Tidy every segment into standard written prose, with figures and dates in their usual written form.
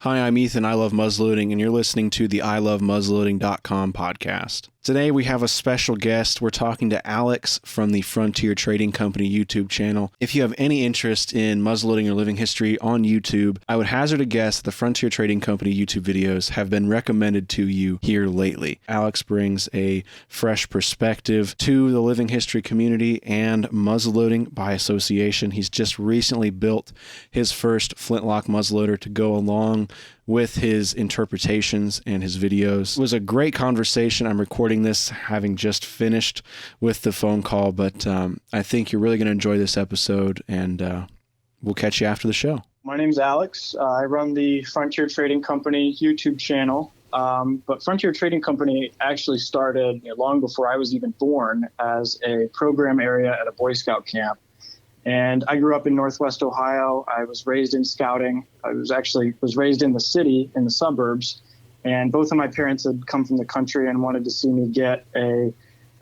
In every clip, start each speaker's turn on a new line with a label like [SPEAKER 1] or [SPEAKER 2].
[SPEAKER 1] Hi, I'm Ethan. I love muzzleloading, and you're listening to the ilovemuzzleloading.com podcast. Today we have a special guest. We're talking to Alex from the Frontier Trading Company YouTube channel. If you have any interest in muzzleloading or living history on YouTube, I would hazard a guess that the Frontier Trading Company YouTube videos have been recommended to you here lately. Alex brings a fresh perspective to the living history community and muzzleloading by association. He's just recently built his first Flintlock muzzleloader to go along with his interpretations and his videos. It was a great conversation. I'm recording this having just finished with the phone call, but I think you're really going to enjoy this episode, and we'll catch you after the show.
[SPEAKER 2] My name's Alex. I run the Frontier Trading Company YouTube channel, but Frontier Trading Company actually started long before I was even born as a program area at a Boy Scout camp. And I grew up in Northwest Ohio. I was raised in scouting. I was raised in the city, in the suburbs. And both of my parents had come from the country and wanted to see me get a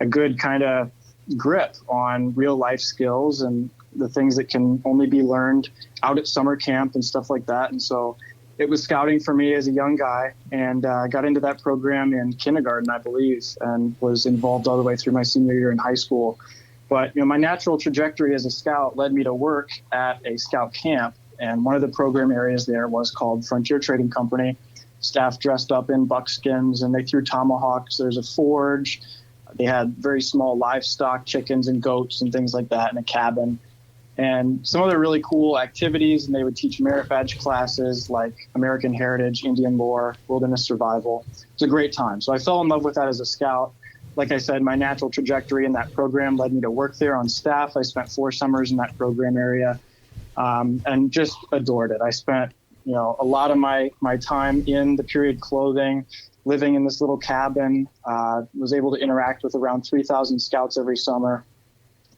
[SPEAKER 2] good kind of grip on real life skills and the things that can only be learned out at summer camp and stuff like that. And so it was scouting for me as a young guy, and I got into that program in kindergarten, I believe, and was involved all the way through my senior year in high school. But my natural trajectory as a scout led me to work at a scout camp, and one of the program areas there was called Frontier Trading Company. Staff dressed up in buckskins, and they threw tomahawks. There's a forge. They had very small livestock, chickens and goats and things like that, in a cabin. And some other really cool activities, and they would teach merit badge classes like American Heritage, Indian Lore, Wilderness Survival. It's a great time. So I fell in love with that as a scout. Like I said, my natural trajectory in that program led me to work there on staff. I spent 4 summers in that program area and just adored it. I spent, a lot of my time in the period clothing, living in this little cabin, was able to interact with around 3,000 scouts every summer.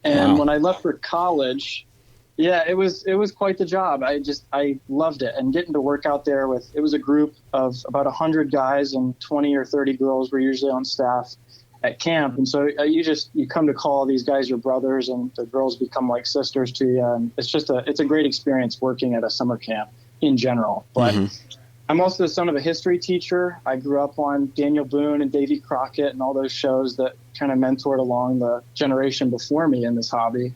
[SPEAKER 2] And Wow. When I left for college, it was quite the job. I loved it. And getting to work out there it was a group of about 100 guys and 20 or 30 girls were usually on staff at camp. And so you come to call these guys your brothers, and the girls become like sisters to you. And it's a great experience working at a summer camp in general. But I'm also the son of a history teacher. I grew up on Daniel Boone and Davy Crockett and all those shows that kind of mentored along the generation before me in this hobby.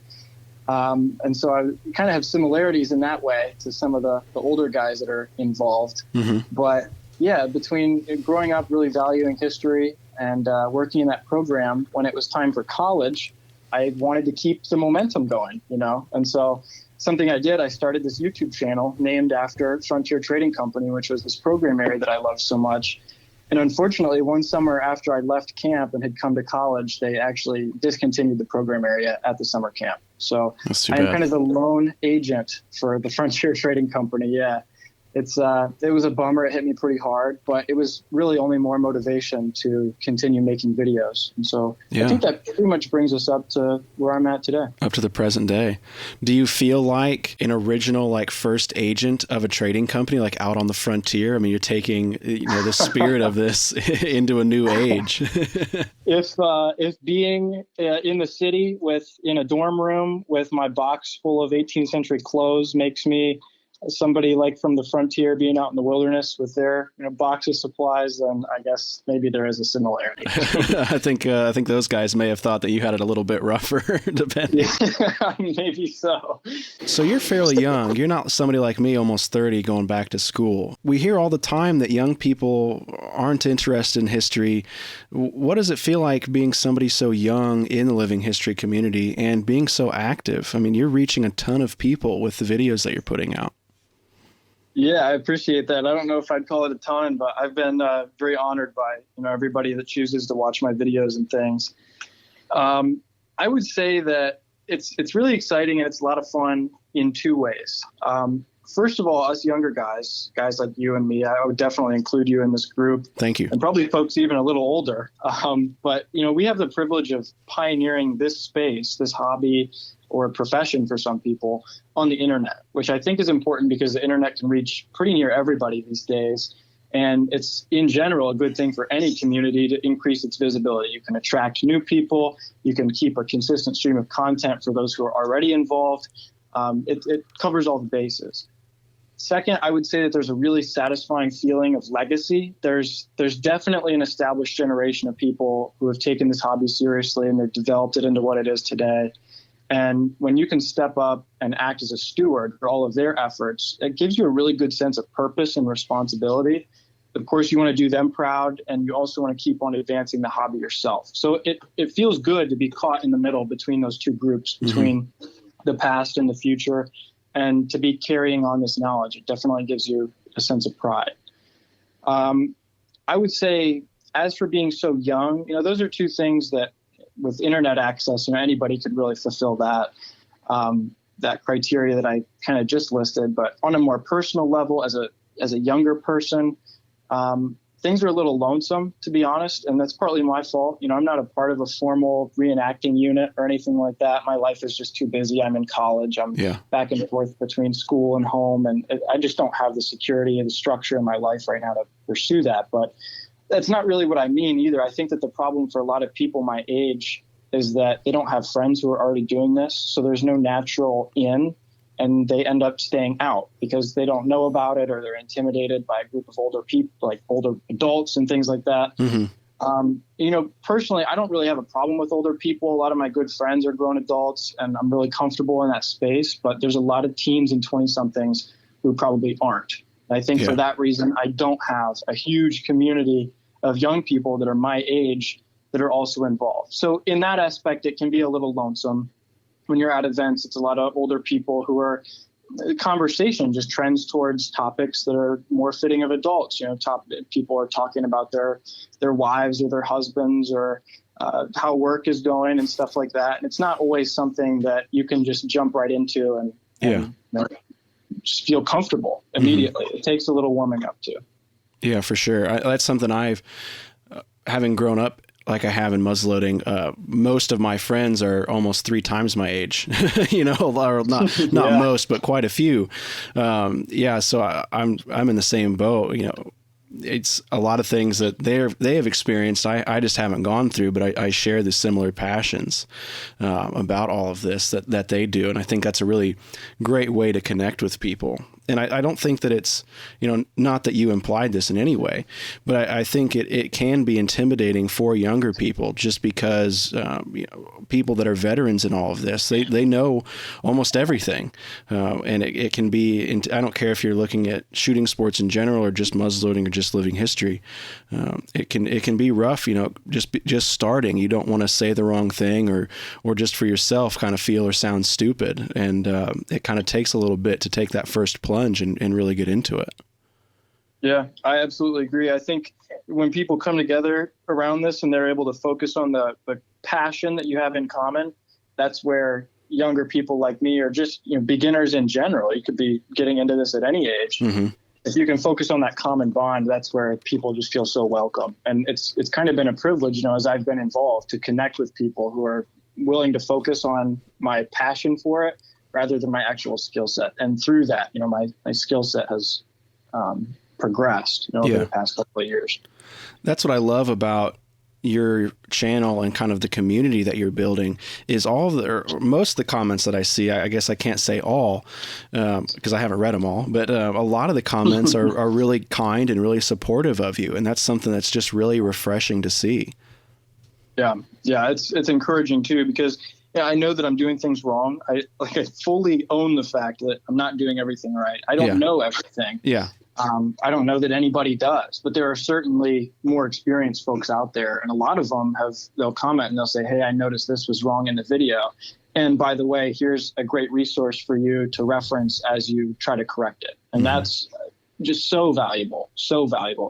[SPEAKER 2] And so I kind of have similarities in that way to some of the older guys that are involved. But yeah, between growing up really valuing history and working in that program, when it was time for college, I wanted to keep the momentum going, And so something I did, I started this YouTube channel named after Frontier Trading Company, which was this program area that I loved so much. And unfortunately, one summer after I left camp and had come to college, they actually discontinued the program area at the summer camp. So I'm kind of the lone agent for the Frontier Trading Company. Yeah. It was a bummer. It hit me pretty hard, but it was really only more motivation to continue making videos. And so I think that pretty much brings us up to where I'm at today.
[SPEAKER 1] Up to the present day. Do you feel like an original, first agent of a trading company, out on the frontier? I mean, you're taking, the spirit of this into a new age.
[SPEAKER 2] If being in the city in a dorm room with my box full of 18th century clothes makes me somebody from the frontier being out in the wilderness with their box of supplies, then I guess maybe there is a similarity.
[SPEAKER 1] I think those guys may have thought that you had it a little bit rougher, depending.
[SPEAKER 2] Yeah, maybe so.
[SPEAKER 1] So you're fairly young. You're not somebody like me, almost 30, going back to school. We hear all the time that young people aren't interested in history. What does it feel like being somebody so young in the living history community and being so active? I mean, you're reaching a ton of people with the videos that you're putting out.
[SPEAKER 2] Yeah, I appreciate that. I don't know if I'd call it a ton, but I've been very honored by everybody that chooses to watch my videos and things. I would say that it's really exciting and it's a lot of fun in 2 ways. First of all, us younger guys like you and me, I would definitely include you in this group.
[SPEAKER 1] Thank you.
[SPEAKER 2] And probably folks even a little older. But we have the privilege of pioneering this space, this hobby, or a profession for some people on the internet, which I think is important because the internet can reach pretty near everybody these days. And it's in general a good thing for any community to increase its visibility. You can attract new people. You can keep a consistent stream of content for those who are already involved. It covers all the bases. Second, I would say that there's a really satisfying feeling of legacy. There's definitely an established generation of people who have taken this hobby seriously and they've developed it into what it is today. And when you can step up and act as a steward for all of their efforts, it gives you a really good sense of purpose and responsibility. Of course, you want to do them proud, and you also want to keep on advancing the hobby yourself. So it feels good to be caught in the middle between those two groups, between the past and the future, and to be carrying on this knowledge. It definitely gives you a sense of pride. I would say, as for being so young, those are two things that with internet access, anybody could really fulfill that criteria that I kind of just listed. But on a more personal level, as a younger person, things are a little lonesome, to be honest, and that's partly my fault. I'm not a part of a formal reenacting unit or anything like that. My life is just too busy. I'm in college. I'm back and forth between school and home, and I just don't have the security and the structure in my life right now to pursue that. But that's not really what I mean either. I think that the problem for a lot of people my age is that they don't have friends who are already doing this, so there's no natural in. And they end up staying out because they don't know about it, or they're intimidated by a group of older people, like older adults and things like that. Personally, I don't really have a problem with older people. A lot of my good friends are grown adults, and I'm really comfortable in that space. But there's a lot of teens and 20-somethings who probably aren't. And I think for that reason, I don't have a huge community of young people that are my age that are also involved. So in that aspect, it can be a little lonesome. When you're at events, it's a lot of older people who are conversation just trends towards topics that are more fitting of adults. People are talking about their wives or their husbands or how work is going and stuff like that. And it's not always something that you can just jump right into and just feel comfortable immediately. It takes a little warming up too. Yeah,
[SPEAKER 1] for sure. That's something I've, having grown up like I have in muzzleloading, most of my friends are almost 3 times my age, or not most, but quite a few. So I'm in the same boat. It's a lot of things that they have experienced. I just haven't gone through, but I share the similar passions about all of this that they do. And I think that's a really great way to connect with people. And I don't think that it's, not that you implied this in any way, but I think it can be intimidating for younger people just because, people that are veterans in all of this, they know almost everything. And it can be, I don't care if you're looking at shooting sports in general or just muzzleloading or just living history. It can be rough, just starting. You don't want to say the wrong thing or just for yourself kind of feel or sound stupid. And it kind of takes a little bit to take that first plunge and really get into it.
[SPEAKER 2] Yeah, I absolutely agree. I think when people come together around this and they're able to focus on the passion that you have in common, that's where younger people like me, or just beginners in general, you could be getting into this at any age. If you can focus on that common bond, that's where people just feel so welcome. And it's kind of been a privilege, as I've been involved, to connect with people who are willing to focus on my passion for it rather than my actual skill set. And through that, my skill set has progressed over the past couple of years.
[SPEAKER 1] That's what I love about your channel and kind of the community that you're building is most of the comments that I see, I guess I can't say all because I haven't read them all, but a lot of the comments are really kind and really supportive of you. And that's something that's just really refreshing to see. Yeah, it's encouraging too, because I know that I'm doing things wrong. I fully own the fact that I'm not doing everything right. I don't know everything. I don't know that anybody does, but there are certainly more experienced folks out there. And a lot of them they'll comment and they'll say, hey, I noticed this was wrong in the video. And by the way, here's a great resource for you to reference as you try to correct it. And that's just so valuable,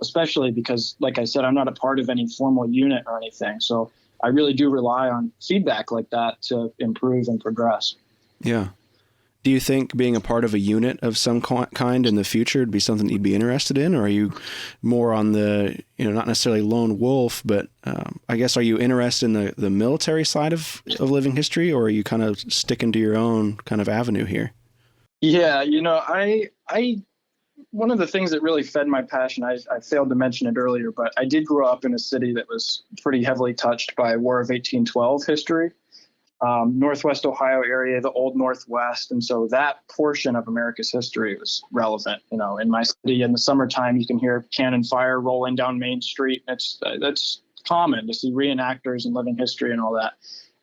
[SPEAKER 1] especially because, like I said, I'm not a part of any formal unit or anything. So I really do rely on feedback like that to improve and progress. Yeah. Do you think being a part of a unit of some kind in the future would be something you'd be interested in? Or are you more on the, not necessarily lone wolf, but I guess, are you interested in the military side of living history, or are you kind of sticking to your own kind of avenue here?
[SPEAKER 2] Yeah, I one of the things that really fed my passion, I failed to mention it earlier, but I did grow up in a city that was pretty heavily touched by War of 1812 history. Northwest Ohio area, the old Northwest. And so that portion of America's history was relevant. In my city in the summertime, you can hear cannon fire rolling down Main Street. That's common to see reenactors and living history and all that.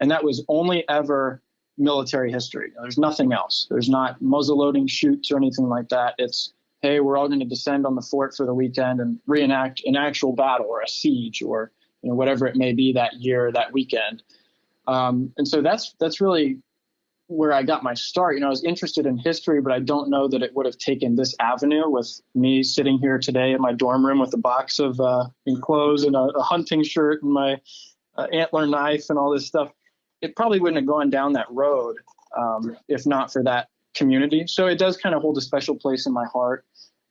[SPEAKER 2] And that was only ever military history. There's nothing else. There's not muzzleloading shoots or anything like that. It's, hey, we're all going to descend on the fort for the weekend and reenact an actual battle or a siege or whatever it may be that year, that weekend. And so that's really where I got my start. I was interested in history, but I don't know that it would have taken this avenue with me sitting here today in my dorm room with a box of clothes and a hunting shirt and my antler knife and all this stuff. It probably wouldn't have gone down that road if not for that community. So it does kind of hold a special place in my heart.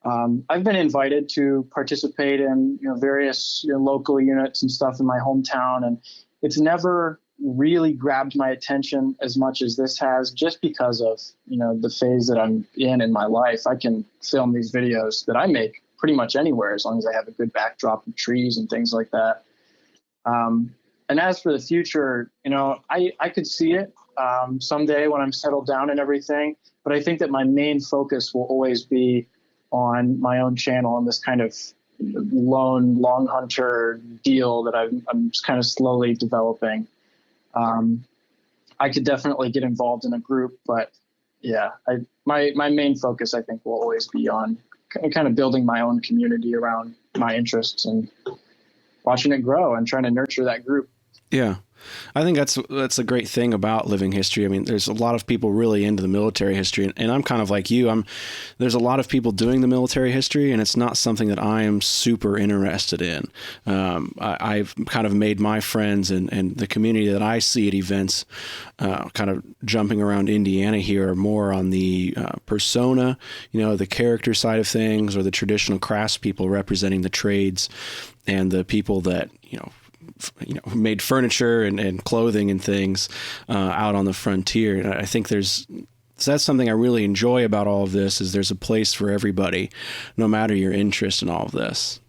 [SPEAKER 2] I've been invited to participate in various local units and stuff in my hometown, and it's never really grabbed my attention as much as this has, just because of the phase that I'm in my life. I can film these videos that I make pretty much anywhere as long as I have a good backdrop of trees and things like that. And as for the future, I could see it someday when I'm settled down and everything, but I think that my main focus will always be on my own channel and this kind of lone Longhunter deal that I'm just kind of slowly developing. I could definitely get involved in a group, but yeah, my main focus, I think, will always be on kind of building my own community around my interests and watching it grow and trying to nurture that group.
[SPEAKER 1] Yeah. I think that's a great thing about living history. I mean, there's a lot of people really into the military history, and I'm kind of like you. There's a lot of people doing the military history, and it's not something that I am super interested in. I've kind of made my friends and the community that I see at events, kind of jumping around Indiana here, are more on the persona, the character side of things, or the traditional craftspeople representing the trades, and the people that made furniture and clothing and things out on the frontier. And I think that's something I really enjoy about all of this, is there's a place for everybody, no matter your interest in all of this.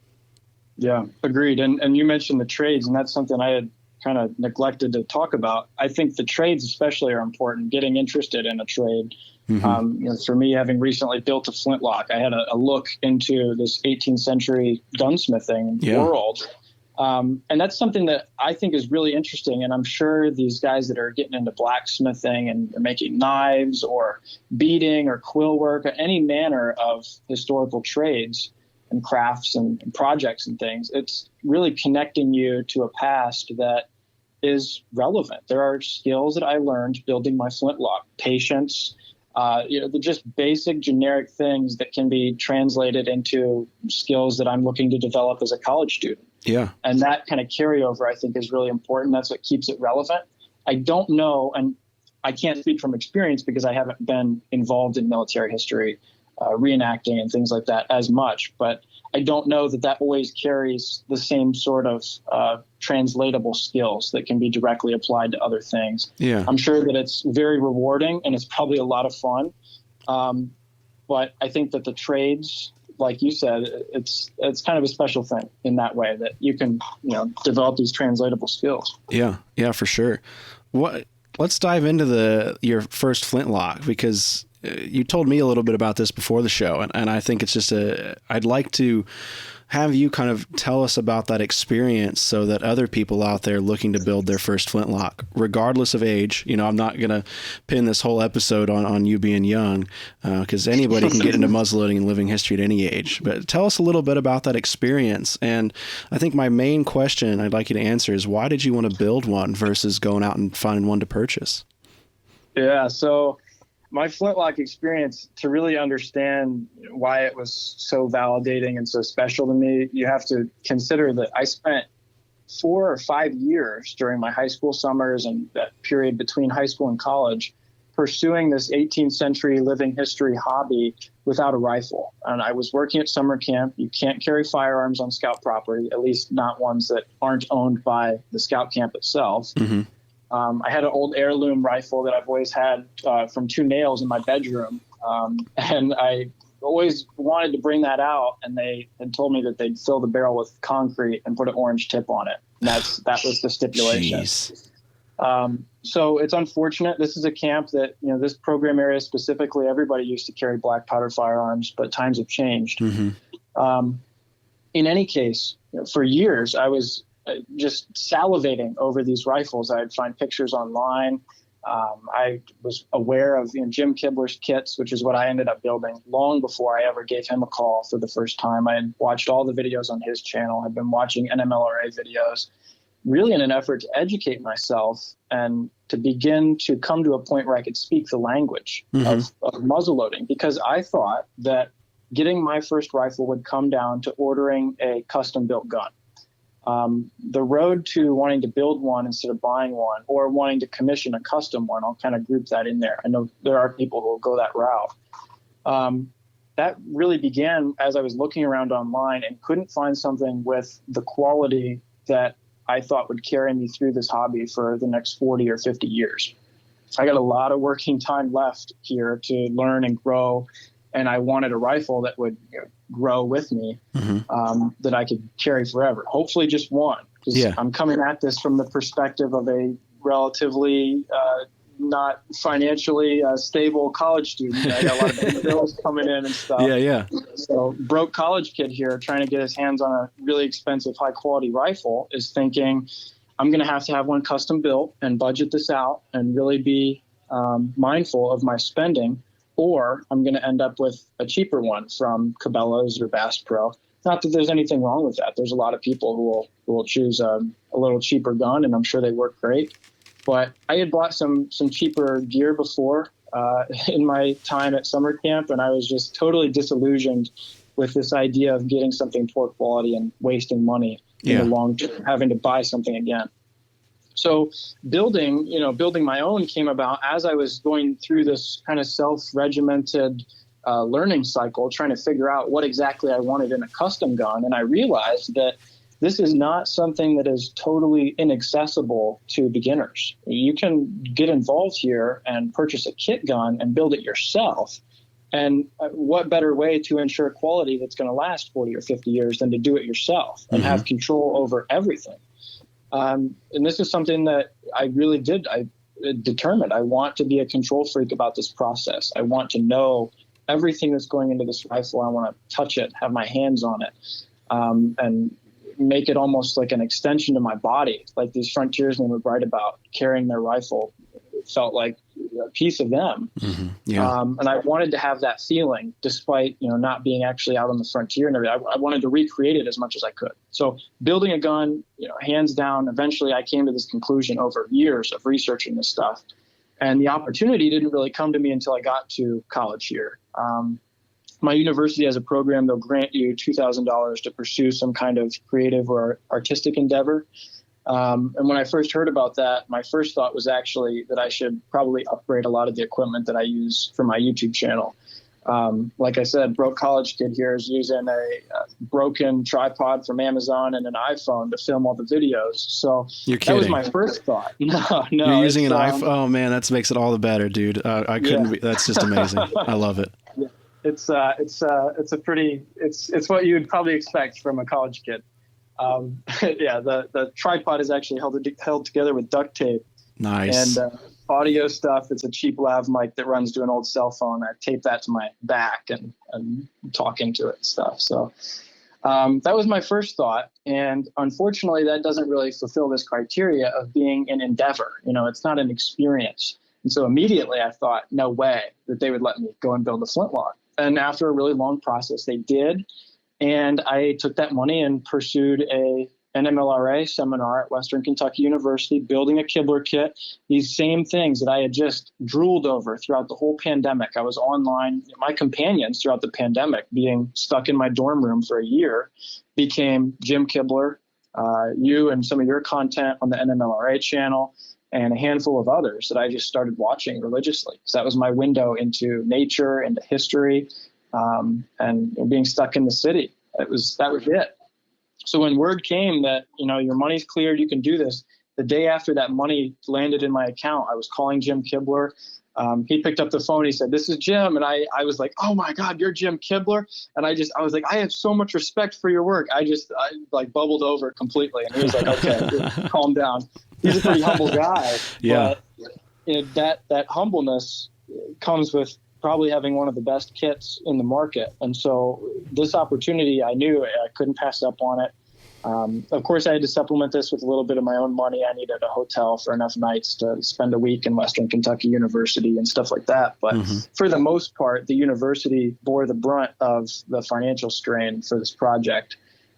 [SPEAKER 2] Yeah, agreed. And you mentioned the trades, and that's something I had kind of neglected to talk about. I think the trades especially are important, getting interested in a trade. Mm-hmm. For me, having recently built a flintlock, I had a look into this 18th century gunsmithing world. And that's something that I think is really interesting. And I'm sure these guys that are getting into blacksmithing and making knives or beading or quill work or any manner of historical trades and crafts and projects and things, it's really connecting you to a past that is relevant. There are skills that I learned building my flintlock, patience, the just basic generic things that can be translated into skills that I'm looking to develop as a college student.
[SPEAKER 1] Yeah.
[SPEAKER 2] And that kind of carryover, I think, is really important. That's what keeps it relevant. I don't know, and I can't speak from experience because I haven't been involved in military history, reenacting and things like that as much, but I don't know that always carries the same sort of translatable skills that can be directly applied to other things.
[SPEAKER 1] Yeah.
[SPEAKER 2] I'm sure that it's very rewarding and it's probably a lot of fun. But I think that the trades, like you said, it's kind of a special thing in that way, that you can, develop these translatable skills. Yeah,
[SPEAKER 1] for sure. Let's dive into your first flintlock, because you told me a little bit about this before the show, and I think it's just I'd like to have you kind of tell us about that experience so that other people out there looking to build their first flintlock, regardless of age, I'm not going to pin this whole episode on you being young, because anybody can get into muzzleloading and living history at any age. But tell us a little bit about that experience. And I think my main question I'd like you to answer is, why did you want to build one versus going out and finding one to purchase?
[SPEAKER 2] Yeah, so my flintlock experience, to really understand why it was so validating and so special to me, you have to consider that I spent 4 or 5 years during my high school summers and that period between high school and college pursuing this 18th century living history hobby without a rifle. And I was working at summer camp. You can't carry firearms on scout property, at least not ones that aren't owned by the scout camp itself. Mm-hmm. I had an old heirloom rifle that I've always had from 2 nails in my bedroom. And I always wanted to bring that out. And they had told me that they'd fill the barrel with concrete and put an orange tip on it. And that was the stipulation. So it's unfortunate. This is a camp that, this program area specifically, everybody used to carry black powder firearms, but times have changed. In any case, for years, I was just salivating over these rifles. I'd find pictures online. I was aware of Jim Kibler's kits, which is what I ended up building long before I ever gave him a call for the first time. I had watched all the videos on his channel. I'd been watching NMLRA videos, really in an effort to educate myself and to begin to come to a point where I could speak the language of muzzleloading, because I thought that getting my first rifle would come down to ordering a custom-built gun. The road to wanting to build one instead of buying one, or wanting to commission a custom one, I'll kind of group that in there. I know there are people who will go that route. That really began as I was looking around online and couldn't find something with the quality that I thought would carry me through this hobby for the next 40 or 50 years. I got a lot of working time left here to learn and grow, and I wanted a rifle that would grow with me, that I could carry forever. Hopefully just one, because I'm coming at this from the perspective of a relatively not financially stable college student. I got a lot of bills coming in and stuff. So broke college kid here trying to get his hands on a really expensive, high quality rifle is thinking, I'm going to have one custom built and budget this out and really be mindful of my spending, or I'm going to end up with a cheaper one from Cabela's or Bass Pro. Not that there's anything wrong with that. There's a lot of people who will choose a little cheaper gun, and I'm sure they work great. But I had bought some cheaper gear before in my time at summer camp, and I was just totally disillusioned with this idea of getting something poor quality and wasting money in the long term, having to buy something again. So building my own came about as I was going through this kind of self-regimented learning cycle, trying to figure out what exactly I wanted in a custom gun. And I realized that this is not something that is totally inaccessible to beginners. You can get involved here and purchase a kit gun and build it yourself. And what better way to ensure quality that's going to last 40 or 50 years than to do it yourself and have control over everything? And this is something that I really did. I determined I want to be a control freak about this process. I want to know everything that's going into this rifle. I want to touch it, have my hands on it, and make it almost like an extension to my body, like these frontiersmen would write about. Carrying their rifle felt like a piece of them. And I wanted to have that feeling, despite not being actually out on the frontier and everything. I wanted to recreate it as much as I could. So building a gun, hands down, eventually I came to this conclusion over years of researching this stuff. And the opportunity didn't really come to me until I got to college here. My university has a program. They'll grant you $2,000 to pursue some kind of creative or artistic endeavor. And when I first heard about that, my first thought was actually that I should probably upgrade a lot of the equipment that I use for my YouTube channel. Like I said, broke college kid here is using a broken tripod from Amazon and an iPhone to film all the videos. So that was my first thought. No,
[SPEAKER 1] you're using an iPhone. Oh man, that makes it all the better, dude. I couldn't be, that's just amazing. I love it.
[SPEAKER 2] Yeah. It's what you would probably expect from a college kid. The tripod is actually held together with duct tape.
[SPEAKER 1] Nice.
[SPEAKER 2] And audio stuff, it's a cheap lav mic that runs to an old cell phone. I tape that to my back and talk into it and stuff. So that was my first thought. And unfortunately, that doesn't really fulfill this criteria of being an endeavor. It's not an experience. And so immediately I thought, no way that they would let me go and build a Flintlock. And after a really long process, they did. And I took that money and pursued a NMLRA seminar at Western Kentucky University, building a Kibler kit, these same things that I had just drooled over throughout the whole pandemic. I was online. My companions throughout the pandemic, being stuck in my dorm room for a year, became Jim Kibler, you and some of your content on the NMLRA channel, and a handful of others that I just started watching religiously. So that was my window into nature, into history, and being stuck in the city. That was it. So when word came that, your money's cleared, you can do this, the day after that money landed in my account, I was calling Jim Kibler. He picked up the phone. He said, "This is Jim." And I was like, "Oh my God, you're Jim Kibler." And I was like, "I have so much respect for your work." I like bubbled over completely. And he was like, "Okay, calm down." He's a pretty humble guy.
[SPEAKER 1] Yeah.
[SPEAKER 2] But that humbleness comes with probably having one of the best kits in the market. And so this opportunity, I knew I couldn't pass up on it. Of course, I had to supplement this with a little bit of my own money. I needed a hotel for enough nights to spend a week in Western Kentucky University and stuff like that. But for the most part, the university bore the brunt of the financial strain for this project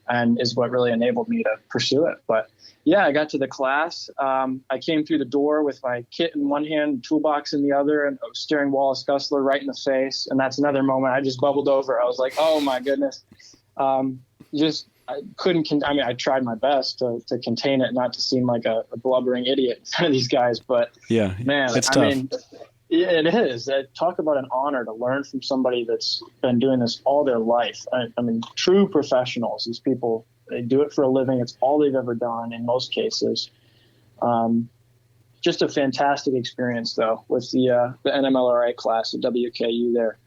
[SPEAKER 2] and is what really enabled me to pursue it. But yeah, I got to the class. I came through the door with my kit in one hand, toolbox in the other, and I was staring Wallace Gussler right in the face. And that's another moment I just bubbled over. I was like, oh my goodness. I couldn't. I tried my best to contain it, not to seem like a blubbering idiot in front of these guys. But
[SPEAKER 1] yeah,
[SPEAKER 2] man,
[SPEAKER 1] it's tough.
[SPEAKER 2] It is. Talk about an honor to learn from somebody that's been doing this all their life. I mean, true professionals. These people, they do it for a living. It's all they've ever done in most cases. Just a fantastic experience, though, with the NMLRA class at WKU there.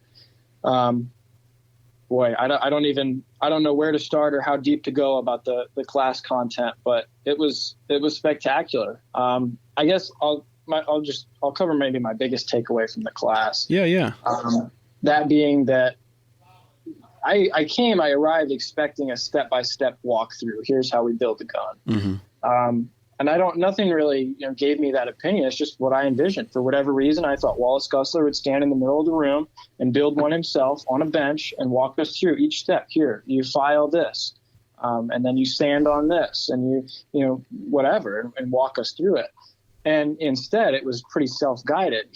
[SPEAKER 2] Boy, I don't know where to start or how deep to go about the class content, but it was spectacular. I guess I'll cover maybe my biggest takeaway from the class.
[SPEAKER 1] Yeah.
[SPEAKER 2] That being that I arrived expecting a step-by-step walkthrough. Here's how we build the gun. And nothing really gave me that opinion. It's just what I envisioned. For whatever reason, I thought Wallace Gussler would stand in the middle of the room and build one himself on a bench and walk us through each step. Here, you file this, and then you sand on this, and you whatever, and walk us through it. And instead, it was pretty self-guided.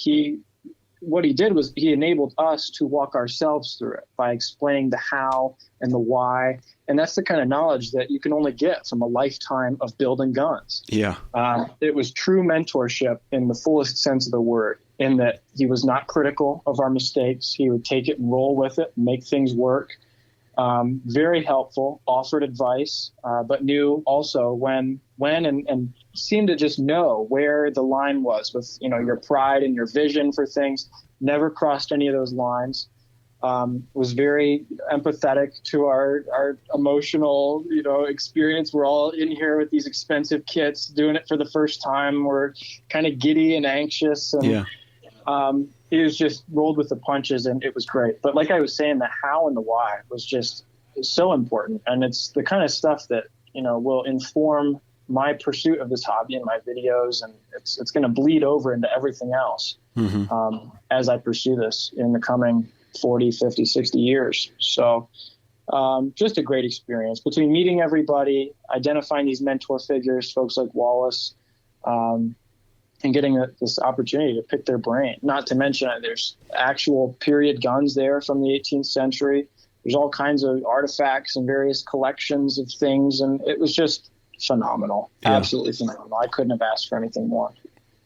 [SPEAKER 2] What he did was he enabled us to walk ourselves through it by explaining the how and the why. And that's the kind of knowledge that you can only get from a lifetime of building guns.
[SPEAKER 1] Yeah.
[SPEAKER 2] It was true mentorship in the fullest sense of the word, in that he was not critical of our mistakes. He would take it and roll with it and make things work. Very helpful, offered advice, but knew also when and seemed to just know where the line was with, your pride and your vision for things. Never crossed any of those lines. Was very empathetic to our emotional, experience. We're all in here with these expensive kits, doing it for the first time. We're kind of giddy and anxious. And, He was just rolled with the punches, and it was great. But like I was saying, the how and the why was just so important. And it's the kind of stuff that, will inform my pursuit of this hobby and my videos. And it's going to bleed over into everything else as I pursue this in the coming 40, 50, 60 years. So just a great experience between meeting everybody, identifying these mentor figures, folks like Wallace, and getting this opportunity to pick their brain. Not to mention there's actual period guns there from the 18th century. There's all kinds of artifacts and various collections of things. And it was just phenomenal. Yeah. Absolutely phenomenal. I couldn't have asked for anything more.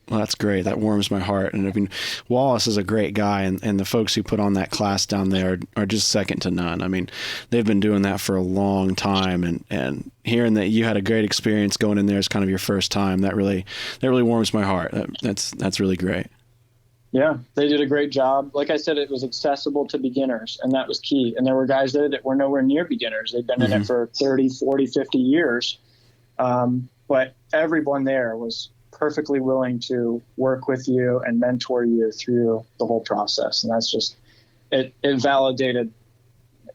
[SPEAKER 1] Well, that's great. That warms my heart. And I mean, Wallace is a great guy, and the folks who put on that class down there are just second to none. I mean, they've been doing that for a long time, and hearing that you had a great experience going in there as kind of your first time, that really warms my heart. That's really great.
[SPEAKER 2] Yeah, they did a great job. Like I said, it was accessible to beginners, and that was key. And there were guys there that were nowhere near beginners. They'd been in it for 30, 40, 50 years. But everyone there was perfectly willing to work with you and mentor you through the whole process. And that's just, it validated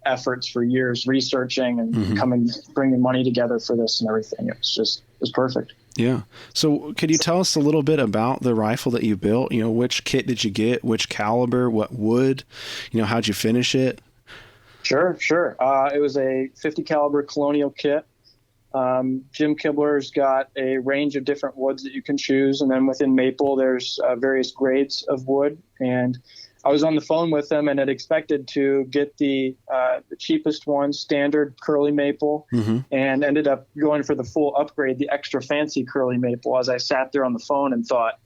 [SPEAKER 2] efforts for years researching and bringing money together for this and everything. It was perfect.
[SPEAKER 1] Yeah. So could you tell us a little bit about the rifle that you built? Which kit did you get? Which caliber? What wood? How'd you finish it?
[SPEAKER 2] Sure. It was a 50 caliber Colonial kit. Jim Kibler's got a range of different woods that you can choose. And then within maple, there's various grades of wood. And I was on the phone with them and had expected to get the cheapest one, standard curly maple, and ended up going for the full upgrade, the extra fancy curly maple, as I sat there on the phone and thought,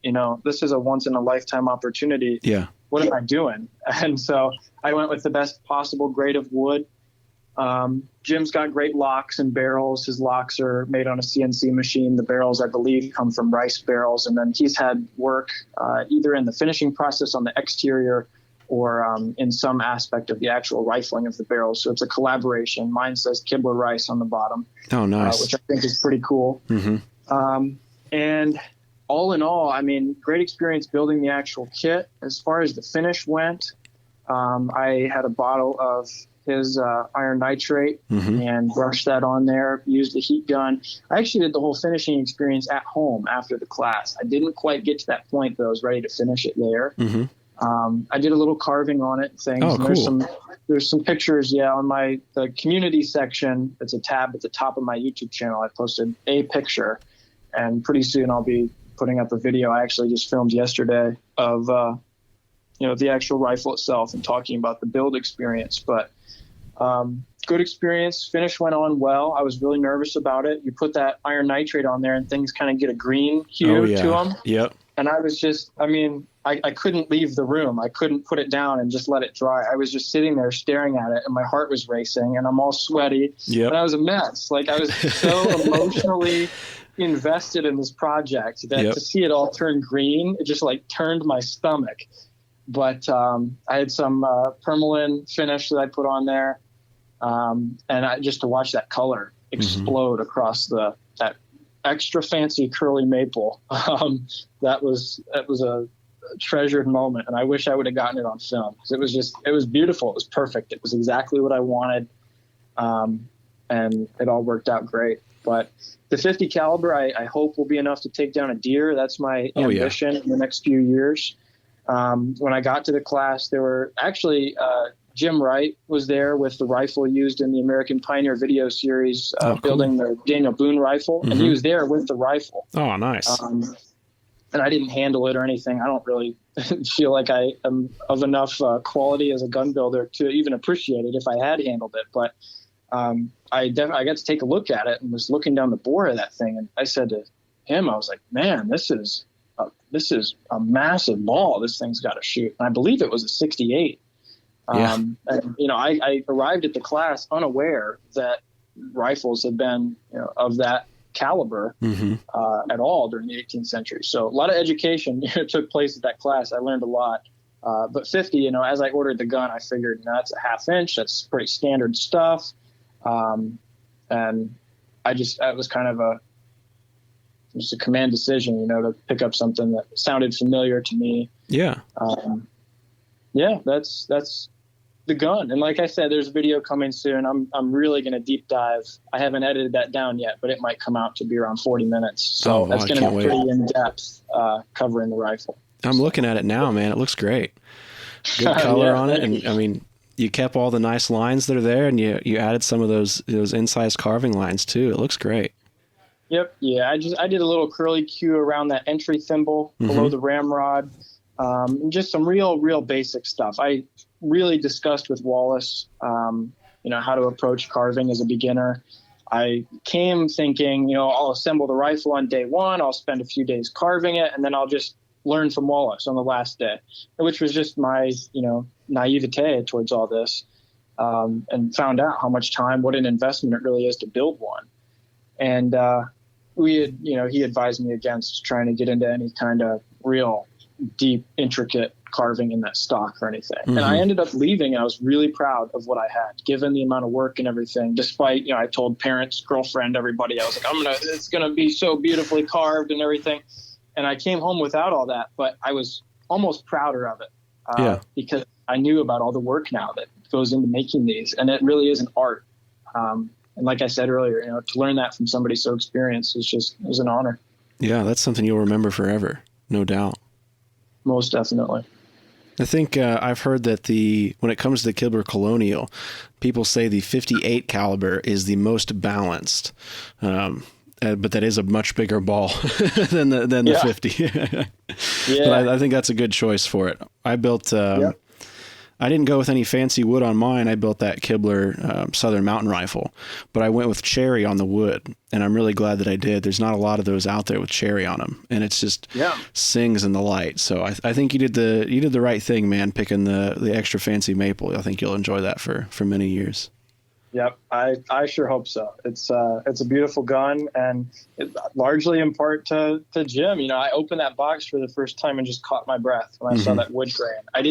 [SPEAKER 2] this is a once in a lifetime opportunity. Yeah. What am I doing? And so I went with the best possible grade of wood. Jim's got great locks and barrels. His locks are made on a CNC machine. The barrels, I believe, come from rice barrels. And then he's had work either in the finishing process on the exterior or in some aspect of the actual rifling of the barrels. So it's a collaboration. Mine says Kibler Rice on the bottom.
[SPEAKER 1] Oh, nice.
[SPEAKER 2] Which I think is pretty cool. Mm-hmm. And all in all, I mean, great experience building the actual kit. As far as the finish went, I had a bottle of his iron nitrate and brushed that on there, used the heat gun. I actually did the whole finishing experience at home after the class. I didn't quite get to that point, but I was ready to finish it there. I did a little carving on it and things.
[SPEAKER 1] Oh,
[SPEAKER 2] and
[SPEAKER 1] cool.
[SPEAKER 2] There's some pictures, on the community section. It's a tab at the top of my YouTube channel. I posted a picture, and pretty soon I'll be putting up a video I actually just filmed yesterday of the actual rifle itself and talking about the build experience. But good experience. Finish went on well. I was really nervous about it. You put that iron nitrate on there and things kind of get a green hue to them.
[SPEAKER 1] Yep.
[SPEAKER 2] And I was just, I couldn't leave the room. I couldn't put it down and just let it dry. I was just sitting there staring at it, and my heart was racing, and I'm all sweaty. And I was a mess. Like, I was so emotionally invested in this project that to see it all turn green, it just like turned my stomach. But I had some permalin finish that I put on there, and just to watch that color explode across that extra fancy curly maple, that was a treasured moment, and I wish I would have gotten it on film, because it was beautiful. It was perfect. It was exactly what I wanted, and it all worked out great. But the 50 caliber, I hope, will be enough to take down a deer. That's my ambition in the next few years. When I got to the class, there were actually Jim Wright was there with the rifle used in the American Pioneer video series, building the Daniel Boone rifle, and he was there with the rifle.
[SPEAKER 1] Oh, nice.
[SPEAKER 2] And I didn't handle it or anything. I don't really feel like I am of enough quality as a gun builder to even appreciate it if I had handled it. But I got to take a look at it and was looking down the bore of that thing, and I said to him, I was like, man, this is a massive ball. This thing's got to shoot. And I believe it was a 68. And, I arrived at the class unaware that rifles had been, of that caliber at all during the 18th century. So a lot of education took place at that class. I learned a lot. But 50, as I ordered the gun, I figured, that's a half inch. That's pretty standard stuff. And that was kind of just a command decision, to pick up something that sounded familiar to me. That's the gun. And like I said, there's a video coming soon. I'm really going to deep dive. I haven't edited that down yet, but it might come out to be around 40 minutes. So that's going to be pretty in-depth, covering the rifle.
[SPEAKER 1] I'm looking at it now, man. It looks great. Good color on it. And you kept all the nice lines that are there, and you added some of those incised carving lines too. It looks great.
[SPEAKER 2] Yep. Yeah. I did a little curly Q around that entry thimble below the ramrod. Just some real basic stuff. I really discussed with Wallace, how to approach carving as a beginner. I came thinking, I'll assemble the rifle on day one. I'll spend a few days carving it, and then I'll just learn from Wallace on the last day, which was just my, naivete towards all this, and found out how much time, what an investment it really is to build one. And he advised me against trying to get into any kind of real deep, intricate carving in that stock or anything. And I ended up leaving. I was really proud of what I had, given the amount of work and everything. Despite, I told parents, girlfriend, everybody, I was like, it's going to be so beautifully carved and everything. And I came home without all that, but I was almost prouder of it because I knew about all the work now that goes into making these, and it really is an art. And like I said earlier, to learn that from somebody so experienced it was an honor. Yeah,
[SPEAKER 1] that's something you'll remember forever, no doubt.
[SPEAKER 2] Most definitely.
[SPEAKER 1] I think I've heard that when it comes to the Kibler Colonial, people say the 58 caliber is the most balanced, but that is a much bigger ball than the 50. But I think that's a good choice for it. I built. I didn't go with any fancy wood on mine. I built that Kibler Southern Mountain Rifle, but I went with cherry on the wood, and I'm really glad that I did. There's not a lot of those out there with cherry on them, and it's just sings in the light. So I think you did the right thing, man, picking the extra fancy maple. I think you'll enjoy that for many years.
[SPEAKER 2] Yep, I sure hope so. It's a beautiful gun, and largely in part to Jim. You know, I opened that box for the first time and just caught my breath when I saw that wood grain. I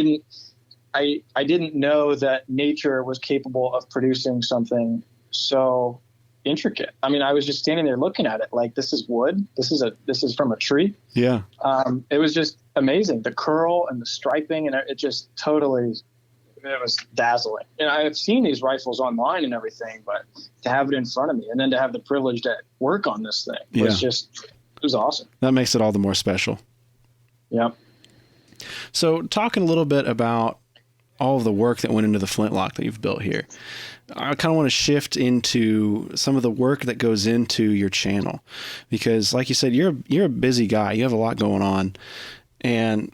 [SPEAKER 2] didn't know that nature was capable of producing something so intricate. I mean, I was just standing there looking at it like, this is wood. This is from a tree.
[SPEAKER 1] Yeah.
[SPEAKER 2] It was just amazing. The curl and the striping, and it just totally. It was dazzling. And I've seen these rifles online and everything, but to have it in front of me and then to have the privilege to work on this thing it was awesome.
[SPEAKER 1] That makes it all the more special.
[SPEAKER 2] Yeah.
[SPEAKER 1] So talking a little bit about all of the work that went into the Flintlock that you've built here, I kind of want to shift into some of the work that goes into your channel, because like you said, you're a busy guy. You have a lot going on, and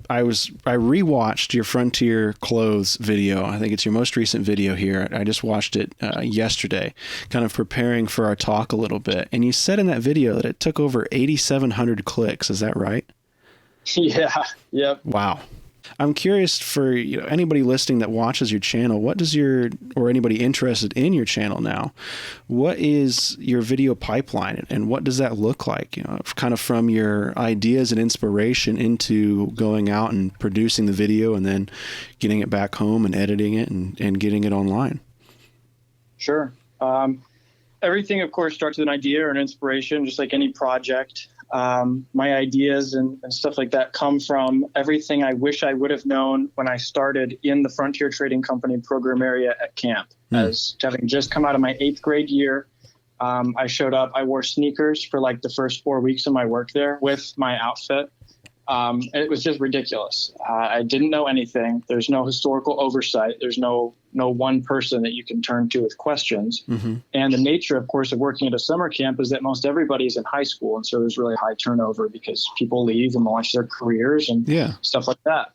[SPEAKER 1] I rewatched your Frontier Clothes video. I think it's your most recent video here. I just watched it yesterday, kind of preparing for our talk a little bit. And you said in that video that it took over 8,700 clicks. Is that right?
[SPEAKER 2] Yeah. Yep.
[SPEAKER 1] Wow. I'm curious for anybody listening that watches your channel, or anybody interested in your channel now, what is your video pipeline and what does that look like? Kind of from your ideas and inspiration into going out and producing the video and then getting it back home and editing it and getting it online.
[SPEAKER 2] Sure. Everything, of course, starts with an idea or an inspiration, just like any project. My ideas and stuff like that come from everything I wish I would have known when I started in the Frontier Trading Company program area at camp. As having just come out of my 8th grade year, I showed up. I wore sneakers for like the first 4 weeks of my work there with my outfit. It was just ridiculous. I didn't know anything. There's no historical oversight. There's no one person that you can turn to with questions. And the nature, of course, of working at a summer camp is that most everybody's in high school. And so there's really high turnover because people leave and launch their careers and stuff like that.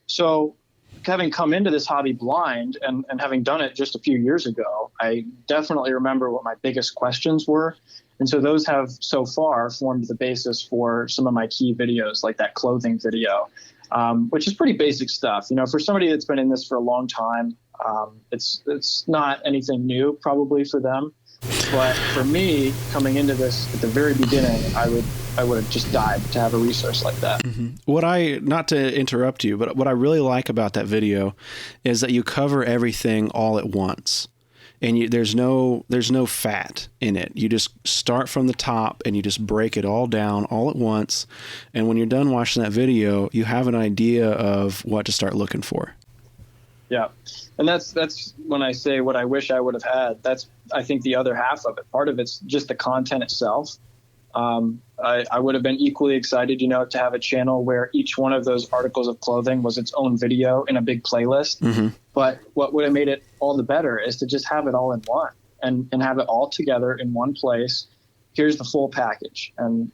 [SPEAKER 2] So having come into this hobby blind and having done it just a few years ago, I definitely remember what my biggest questions were. And so those have so far formed the basis for some of my key videos, like that clothing video, which is pretty basic stuff. For somebody that's been in this for a long time, it's not anything new probably for them. But for me, coming into this at the very beginning, I would have just died to have a resource like that.
[SPEAKER 1] Not to interrupt you, but what I really like about that video is that you cover everything all at once. And there's no fat in it. You just start from the top and you just break it all down all at once. And when you're done watching that video, you have an idea of what to start looking for. Yeah.
[SPEAKER 2] And that's when I say what I wish I would have had. That's, I think, the other half of it. Part of it's just the content itself. I would have been equally excited, to have a channel where each one of those articles of clothing was its own video in a big playlist. But what would have made it all the better is to just have it all in one and have it all together in one place. Here's the full package. And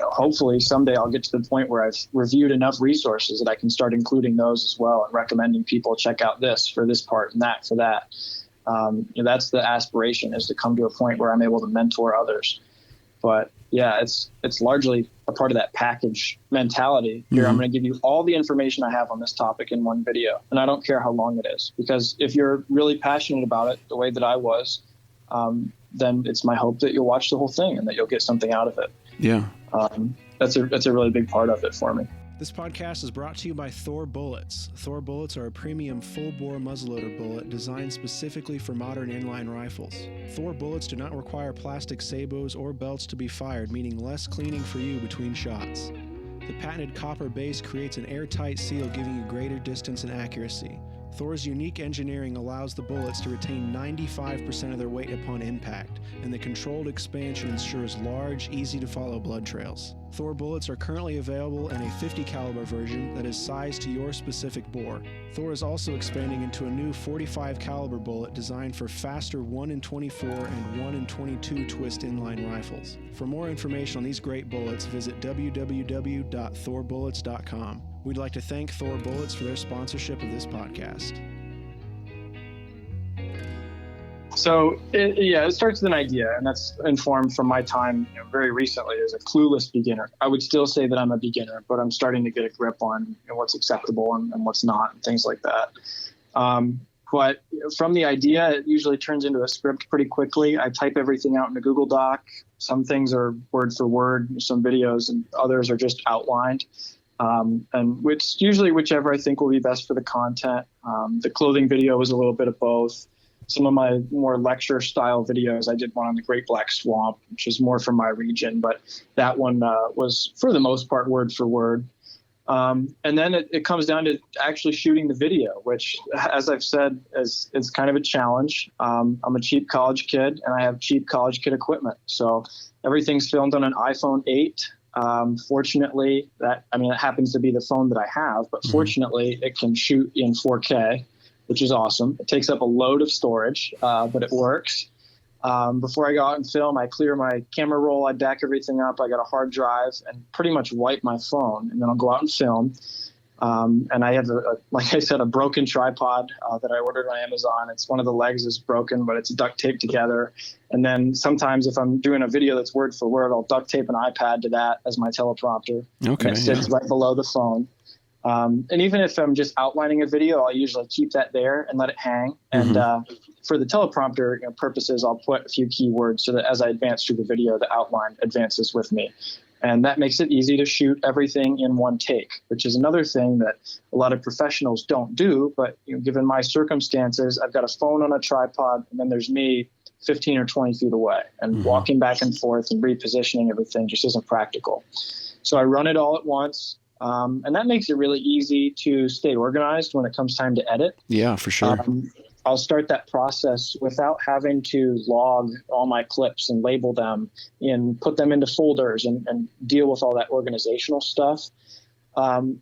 [SPEAKER 2] hopefully someday I'll get to the point where I've reviewed enough resources that I can start including those as well and recommending people check out this for this part and that for that. That's the aspiration, is to come to a point where I'm able to mentor others. But yeah, it's largely a part of that package mentality. Here, I'm going to give you all the information I have on this topic in one video. And I don't care how long it is, because if you're really passionate about it the way that I was, then it's my hope that you'll watch the whole thing and that you'll get something out of it.
[SPEAKER 1] Yeah.
[SPEAKER 2] That's a really big part of it for me.
[SPEAKER 1] This podcast is brought to you by Thor Bullets. Thor Bullets are a premium full-bore muzzleloader bullet designed specifically for modern inline rifles. Thor Bullets do not require plastic sabots or belts to be fired, meaning less cleaning for you between shots. The patented copper base creates an airtight seal, giving you greater distance and accuracy. Thor's unique engineering allows the bullets to retain 95% of their weight upon impact, and the controlled expansion ensures large, easy-to-follow blood trails. Thor bullets are currently available in a 50 caliber version that is sized to your specific bore. Thor is also expanding into a new 45 caliber bullet designed for faster 1 in 24 and 1 in 22 twist inline rifles. For more information on these great bullets, visit www.thorbullets.com. We'd like to thank Thor Bullets for their sponsorship of this podcast.
[SPEAKER 2] So it starts with an idea, and that's informed from my time very recently as a clueless beginner. I would still say that I'm a beginner, but I'm starting to get a grip on what's acceptable and what's not, and things like that. But from the idea, it usually turns into a script pretty quickly. I type everything out in a Google Doc. Some things are word for word, some videos, and others are just outlined. And usually whichever I think will be best for the content. The clothing video was a little bit of both. Some of my more lecture style videos, I did one on the Great Black Swamp, which is more from my region, but that one was for the most part word for word. And then it comes down to actually shooting the video, which, as I've said, is kind of a challenge. I'm a cheap college kid, and I have cheap college kid equipment. So everything's filmed on an iPhone 8. Fortunately, it happens to be the phone that I have, but fortunately, it can shoot in 4K, which is awesome. It takes up a load of storage, but it works. Before I go out and film, I clear my camera roll, I back everything up, I got a hard drive, and pretty much wipe my phone, and then I'll go out and film. And I have, like I said, a broken tripod that I ordered on Amazon. It's one of the legs is broken, but it's duct taped together. And then sometimes if I'm doing a video that's word for word, I'll duct tape an iPad to that as my teleprompter.
[SPEAKER 1] Okay.
[SPEAKER 2] And it sits right below the phone. And even if I'm just outlining a video, I'll usually keep that there and let it hang. And for the teleprompter purposes, I'll put a few keywords so that as I advance through the video, the outline advances with me. And that makes it easy to shoot everything in one take, which is another thing that a lot of professionals don't do. But given my circumstances, I've got a phone on a tripod, and then there's me 15 or 20 feet away. And walking back and forth and repositioning everything just isn't practical. So I run it all at once. And that makes it really easy to stay organized when it comes time to edit.
[SPEAKER 1] Yeah, for sure.
[SPEAKER 2] I'll start that process without having to log all my clips and label them and put them into folders and deal with all that organizational stuff.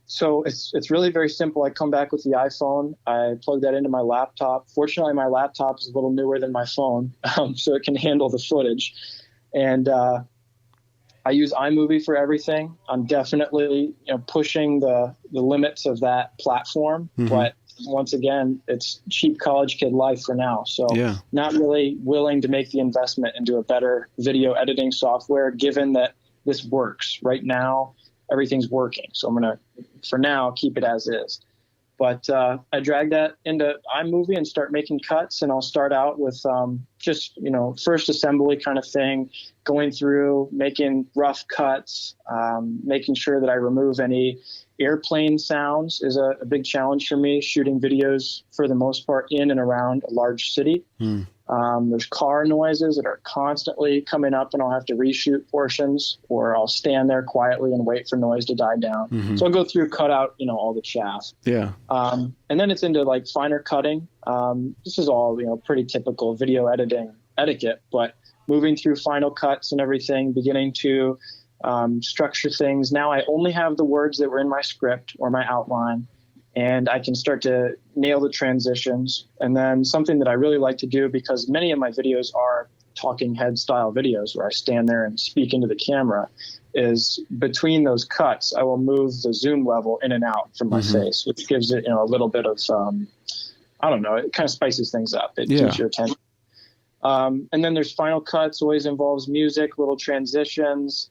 [SPEAKER 2] So it's really very simple. I come back with the iPhone. I plug that into my laptop. Fortunately, my laptop is a little newer than my phone, so it can handle the footage. And I use iMovie for everything. I'm definitely pushing the limits of that platform, but once again, it's cheap college kid life for now. So not really willing to make the investment into a better video editing software, given that this works. Right now, everything's working. So I'm going to, for now, keep it as is. But I drag that into iMovie and start making cuts. And I'll start out with just, first assembly kind of thing, going through, making rough cuts, making sure that I remove any airplane sounds is a big challenge for me, shooting videos for the most part in and around a large city. There's car noises that are constantly coming up, and I'll have to reshoot portions, or I'll stand there quietly and wait for noise to die down. So I'll go through, cut out, all the chaff. Yeah. And then it's into like finer cutting. This is all, pretty typical video editing etiquette, but moving through final cuts and everything, beginning to structure things. Now I only have the words that were in my script or my outline, and I can start to nail the transitions. And then something that I really like to do, because many of my videos are talking head style videos where I stand there and speak into the camera, is between those cuts, I will move the zoom level in and out from my face, which gives it, a little bit of, I don't know, it kind of spices things up. It keeps your attention. And then there's final cuts, always involves music, little transitions,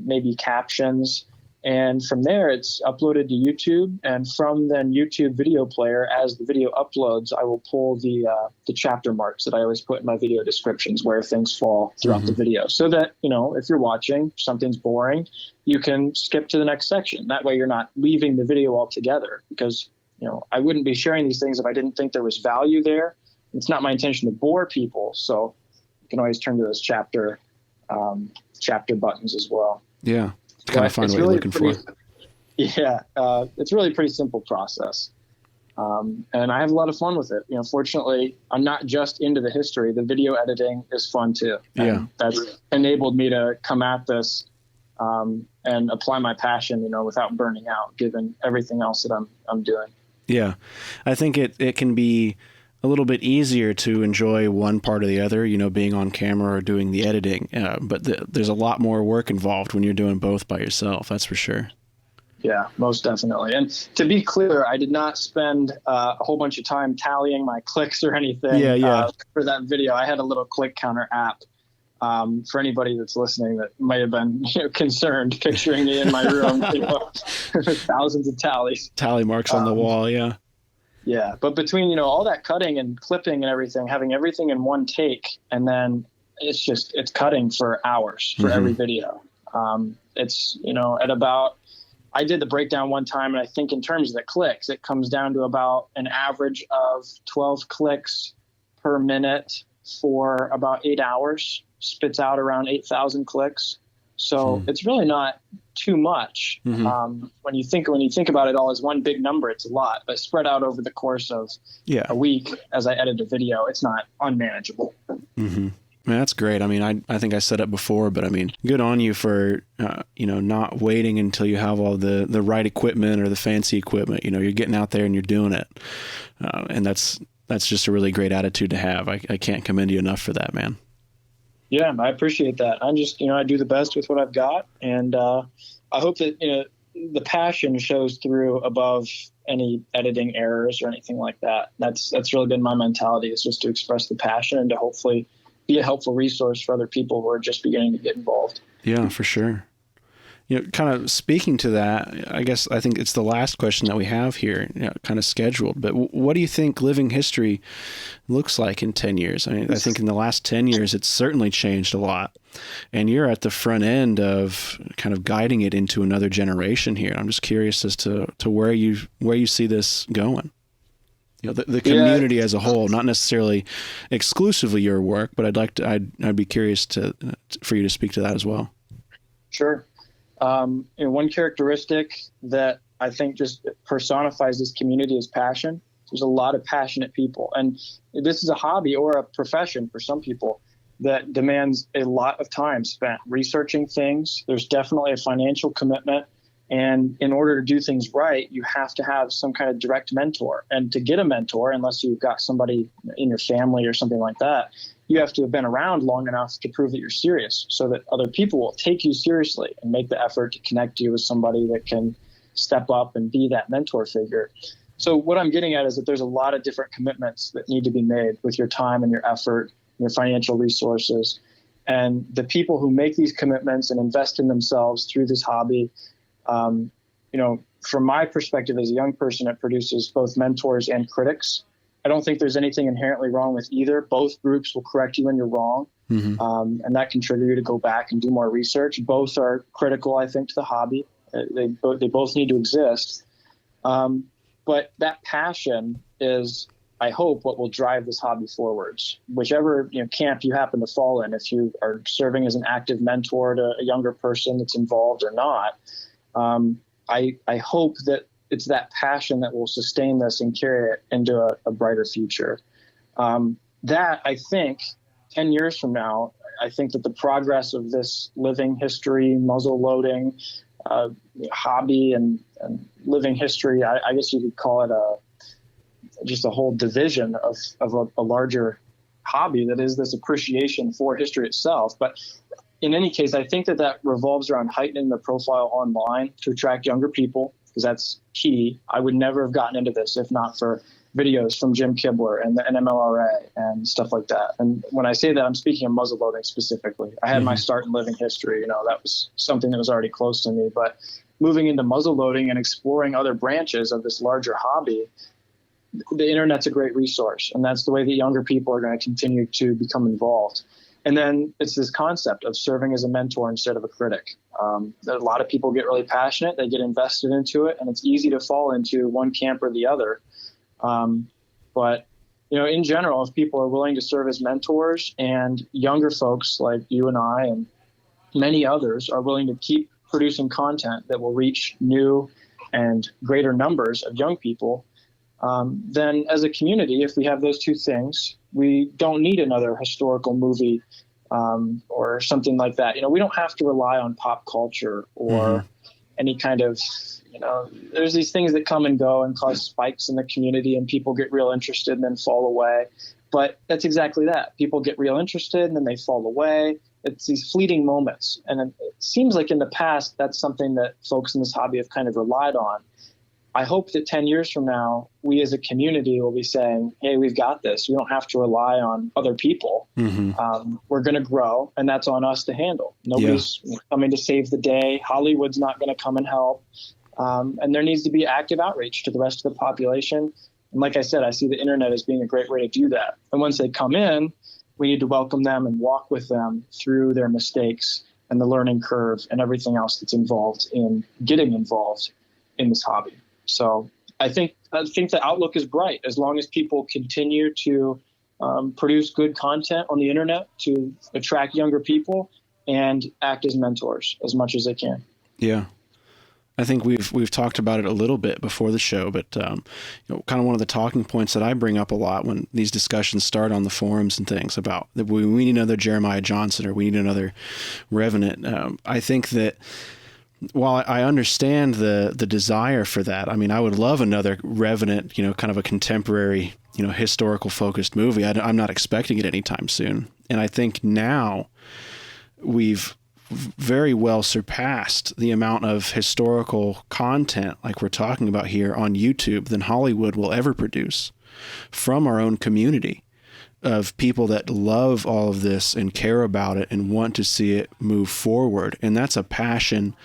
[SPEAKER 2] maybe captions. And from there, it's uploaded to YouTube. And from then YouTube video player, as the video uploads, I will pull the chapter marks that I always put in my video descriptions where things fall throughout the video. So that, if you're watching, something's boring, you can skip to the next section. That way you're not leaving the video altogether, because, I wouldn't be sharing these things if I didn't think there was value there. It's not my intention to bore people. So you can always turn to those chapter buttons as well.
[SPEAKER 1] Yeah. Kind of find what you're looking for.
[SPEAKER 2] Yeah. It's really a pretty simple process. And I have a lot of fun with it. Fortunately, I'm not just into the history. The video editing is fun too. And that's enabled me to come at this and apply my passion, without burning out, given everything else that I'm doing. Yeah.
[SPEAKER 1] I think it can be a little bit easier to enjoy one part or the other, being on camera or doing the editing. But there's a lot more work involved when you're doing both by yourself. That's for sure.
[SPEAKER 2] Yeah, most definitely. And to be clear, I did not spend a whole bunch of time tallying my clicks or anything for that video. I had a little click counter app. For anybody that's listening that might have been concerned, picturing me in my room, thousands of tallies.
[SPEAKER 1] Tally marks on the wall, yeah.
[SPEAKER 2] Yeah. But between, all that cutting and clipping and everything, having everything in one take, and then it's cutting for hours for every video. At about, I did the breakdown one time, and I think in terms of the clicks, it comes down to about an average of 12 clicks per minute for about 8 hours, spits out around 8,000 clicks. So it's really not too much. When you think about it all as one big number, it's a lot, but spread out over the course of a week as I edit a video, it's not unmanageable.
[SPEAKER 1] That's great. I mean, I think I said it before, but I mean, good on you for, not waiting until you have all the right equipment or the fancy equipment. You're getting out there and you're doing it. And that's just a really great attitude to have. I can't commend you enough for that, man.
[SPEAKER 2] Yeah, I appreciate that. I just, I do the best with what I've got. And I hope that, the passion shows through above any editing errors or anything like that. That's really been my mentality, is just to express the passion and to hopefully be a helpful resource for other people who are just beginning to get involved.
[SPEAKER 1] Yeah, for sure. Kind of speaking to that, I think it's the last question that we have here, kind of scheduled. But what do you think living history looks like in 10 years? I mean, I think in the last 10 years, it's certainly changed a lot. And you're at the front end of kind of guiding it into another generation here. I'm just curious as to where you see this going. The community as a whole, not necessarily exclusively your work, but I'd be curious for you to speak to that as well.
[SPEAKER 2] Sure. One characteristic that I think just personifies this community is passion. There's a lot of passionate people, and this is a hobby or a profession for some people that demands a lot of time spent researching things. There's definitely a financial commitment. And in order to do things right, you have to have some kind of direct mentor. And to get a mentor, unless you've got somebody in your family or something like that, you have to have been around long enough to prove that you're serious, so that other people will take you seriously and make the effort to connect you with somebody that can step up and be that mentor figure. So what I'm getting at is that there's a lot of different commitments that need to be made with your time and your effort, your financial resources. And the people who make these commitments and invest in themselves through this hobby, from my perspective as a young person, it produces both mentors and critics. I don't think there's anything inherently wrong with either. Both groups will correct you when you're wrong. And that can trigger you to go back and do more research. Both are critical, I think, to the hobby. They both need to exist. But that passion is, I hope, what will drive this hobby forwards. Whichever camp you happen to fall in, if you are serving as an active mentor to a younger person that's involved or not, I hope that it's that passion that will sustain this and carry it into a brighter future. That, I think, 10 years from now, I think that the progress of this living history, muzzle loading, hobby and living history, I guess you could call it just a whole division of a larger hobby that is this appreciation for history itself. But in any case, I think that revolves around heightening the profile online to attract younger people, because that's key. I would never have gotten into this if not for videos from Jim Kibler and the NMLRA and stuff like that. And when I say that, I'm speaking of muzzle loading specifically. I had my start in living history. That was something that was already close to me. But moving into muzzle loading and exploring other branches of this larger hobby, the internet's a great resource. And that's the way that younger people are going to continue to become involved. And then it's this concept of serving as a mentor instead of a critic. A lot of people get really passionate. They get invested into it, and it's easy to fall into one camp or the other. But in general, if people are willing to serve as mentors, and younger folks like you and I and many others are willing to keep producing content that will reach new and greater numbers of young people, then as a community, if we have those two things, we don't need another historical movie or something like that. We don't have to rely on pop culture or any kind of, there's these things that come and go and cause spikes in the community, and people get real interested and then fall away. But that's exactly that. People get real interested and then they fall away. It's these fleeting moments. And it seems like in the past, that's something that folks in this hobby have kind of relied on. I hope that 10 years from now, we as a community will be saying, hey, we've got this. We don't have to rely on other people. We're going to grow, and that's on us to handle. Nobody's coming to save the day. Hollywood's not going to come and help. And there needs to be active outreach to the rest of the population. And like I said, I see the internet as being a great way to do that. And once they come in, we need to welcome them and walk with them through their mistakes and the learning curve and everything else that's involved in getting involved in this hobby. So I think the outlook is bright as long as people continue to produce good content on the internet to attract younger people and act as mentors as much as they can.
[SPEAKER 1] Yeah. I think we've talked about it a little bit before the show, but kind of one of the talking points that I bring up a lot when these discussions start on the forums and things about that we need another Jeremiah Johnson or we need another Revenant. I think that while I understand the desire for that, I mean, I would love another Revenant, kind of a contemporary, historical focused movie. I'm not expecting it anytime soon. And I think now we've very well surpassed the amount of historical content like we're talking about here on YouTube than Hollywood will ever produce from our own community of people that love all of this and care about it and want to see it move forward. And that's a passion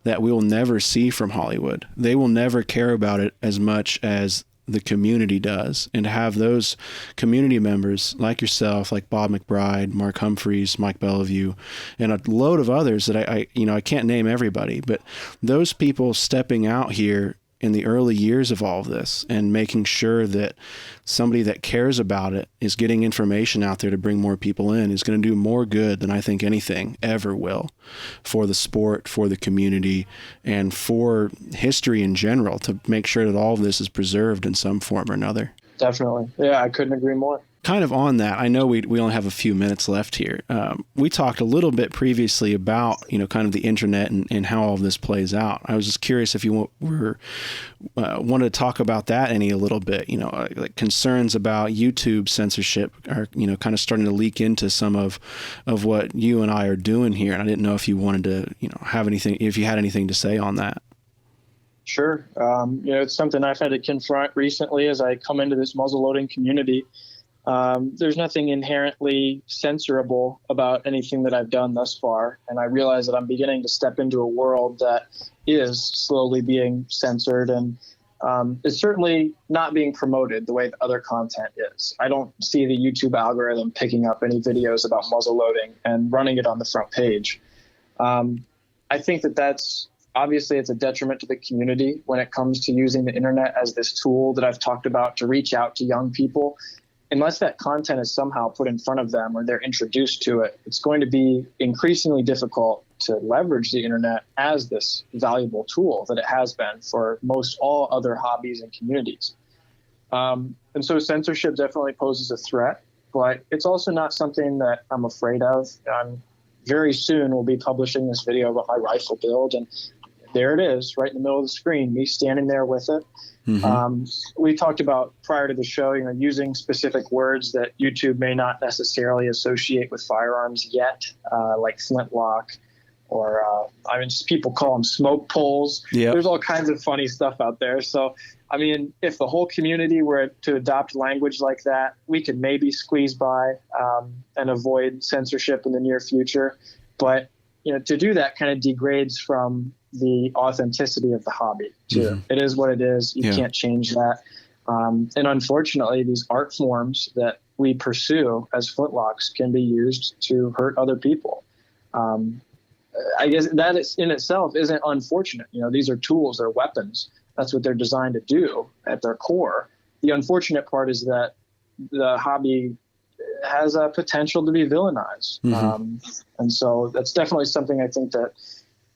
[SPEAKER 1] that we will never see from Hollywood. They will never care about it as much as the community does, and to have those community members like yourself, like Bob McBride, Mark Humphreys, Mike Bellevue, and a load of others that I can't name everybody, but those people stepping out here in the early years of all of this and making sure that somebody that cares about it is getting information out there to bring more people in is going to do more good than I think anything ever will for the sport, for the community, and for history in general, to make sure that all of this is preserved in some form or another.
[SPEAKER 2] Definitely. Yeah, I couldn't agree more.
[SPEAKER 1] Kind of on that, I know we only have a few minutes left here. We talked a little bit previously about, kind of the internet and how all of this plays out. I was just curious if you wanted to talk about that a little bit, like concerns about YouTube censorship are, kind of starting to leak into some of what you and I are doing here. And I didn't know if you wanted to, have anything, if you had anything to say on that.
[SPEAKER 2] Sure. It's something I've had to confront recently as I come into this muzzleloading community. There's nothing inherently censorable about anything that I've done thus far. And I realize that I'm beginning to step into a world that is slowly being censored and is certainly not being promoted the way that other content is. I don't see the YouTube algorithm picking up any videos about muzzleloading and running it on the front page. I think that's obviously it's a detriment to the community when it comes to using the internet as this tool that I've talked about to reach out to young people. Unless that content is somehow put in front of them or they're introduced to it, it's going to be increasingly difficult to leverage the internet as this valuable tool that it has been for most all other hobbies and communities. And so censorship definitely poses a threat, but it's also not something that I'm afraid of. Very soon we'll be publishing this video about my rifle build, and there it is right in the middle of the screen, me standing there with it. Mm-hmm. We talked about prior to the show, using specific words that YouTube may not necessarily associate with firearms yet, like Flintlock, or just people call them smoke poles. Yep. There's all kinds of funny stuff out there. So, if the whole community were to adopt language like that, we could maybe squeeze by and avoid censorship in the near future. But to do that kind of degrades from the authenticity of the hobby too. Mm-hmm. It is what it is. You can't change that. And unfortunately, these art forms that we pursue as Flintlocks can be used to hurt other people. I guess that in itself isn't unfortunate. These are tools, they're weapons. That's what they're designed to do at their core. The unfortunate part is that the hobby has a potential to be villainized. Mm-hmm. And so that's definitely something I think that